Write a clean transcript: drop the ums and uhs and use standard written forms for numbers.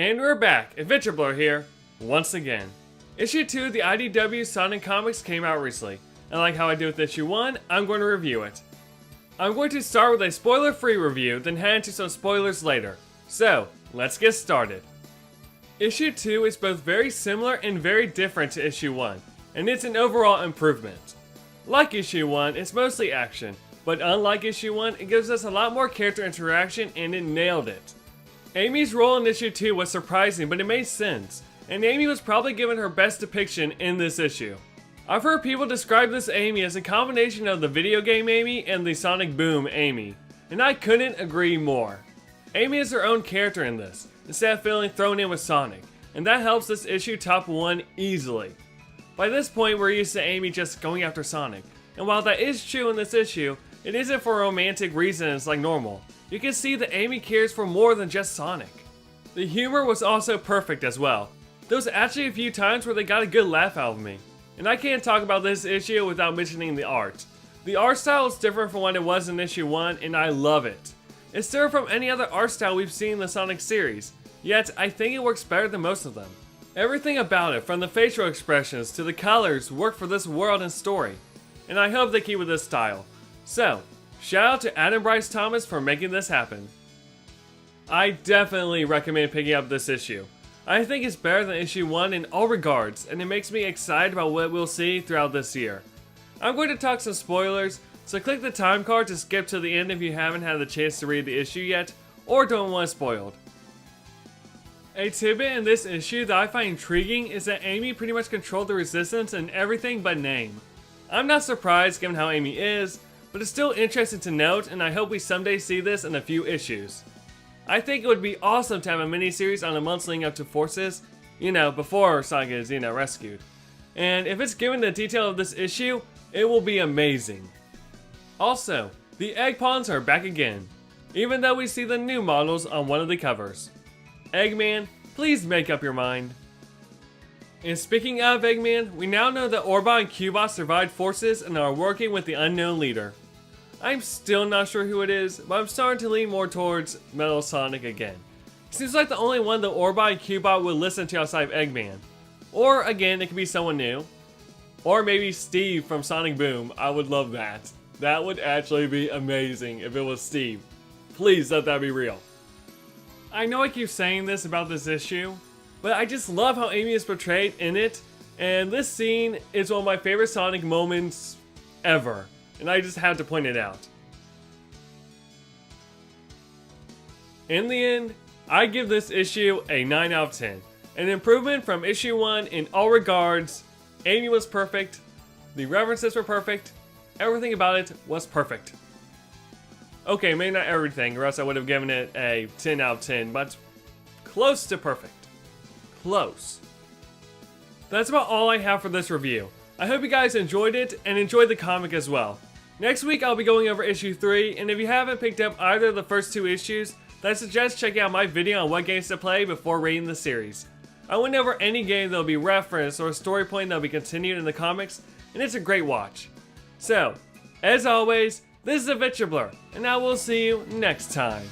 And we're back, AdventureBlur here, once again. Issue 2 of the IDW Sonic comics came out recently, and like how I did with issue 1, I'm going to review it. I'm going to start with a spoiler-free review, then head into some spoilers later. So, let's get started. Issue 2 is both very similar and very different to issue 1, and it's an overall improvement. Like issue 1, it's mostly action, but unlike issue 1, it gives us a lot more character interaction and it nailed it. Amy's role in issue 2 was surprising, but it made sense, and Amy was probably given her best depiction in this issue. I've heard people describe this Amy as a combination of the video game Amy and the Sonic Boom Amy, and I couldn't agree more. Amy is her own character in this, instead of feeling thrown in with Sonic, and that helps this issue top 1 easily. By this point, we're used to Amy just going after Sonic, and while that is true in this issue, it isn't for romantic reasons like normal. You can see that Amy cares for more than just Sonic. The humor was also perfect as well. There was actually a few times where they got a good laugh out of me. And I can't talk about this issue without mentioning the art. The art style is different from what it was in issue 1, and I love it. It's different from any other art style we've seen in the Sonic series, yet I think it works better than most of them. Everything about it, from the facial expressions to the colors, work for this world and story. And I hope they keep with this style. So, shout out to Adam Bryce Thomas for making this happen. I definitely recommend picking up this issue. I think it's better than issue 1 in all regards, and it makes me excited about what we'll see throughout this year. I'm going to talk some spoilers, so click the time card to skip to the end if you haven't had the chance to read the issue yet, or don't want it spoiled. A tidbit in this issue that I find intriguing is that Amy pretty much controlled the Resistance in everything but name. I'm not surprised given how Amy is, but it's still interesting to note, and I hope we someday see this in a few issues. I think it would be awesome to have a miniseries on the months leading up to Forces, before Sonic is, rescued. And if it's given the detail of this issue, it will be amazing. Also, the Egg Pawns are back again, even though we see the new models on one of the covers. Eggman, please make up your mind. And speaking of Eggman, we now know that Orbot and Cubot survived Forces and are working with the unknown leader. I'm still not sure who it is, but I'm starting to lean more towards Metal Sonic again. Seems like the only one that Orbot and Cubot will listen to outside of Eggman. Or again, it could be someone new. Or maybe Steve from Sonic Boom. I would love that. That would actually be amazing if it was Steve. Please let that be real. I know I keep saying this about this issue, but I just love how Amy is portrayed in it, and this scene is one of my favorite Sonic moments ever, and I just had to point it out. In the end, I give this issue a 9 out of 10, an improvement from issue 1 in all regards. Amy was perfect, the references were perfect, everything about it was perfect. Okay, maybe not everything, or else I would have given it a 10 out of 10, but close to perfect. Close. That's about all I have for this review. I hope you guys enjoyed it and enjoyed the comic as well. Next week I'll be going over issue 3, and if you haven't picked up either of the first 2 issues, then I suggest checking out my video on what games to play before reading the series. I went over any game that will be referenced or a story point that will be continued in the comics, and it's a great watch. So, as always, this is AdventureBlur, and I will see you next time.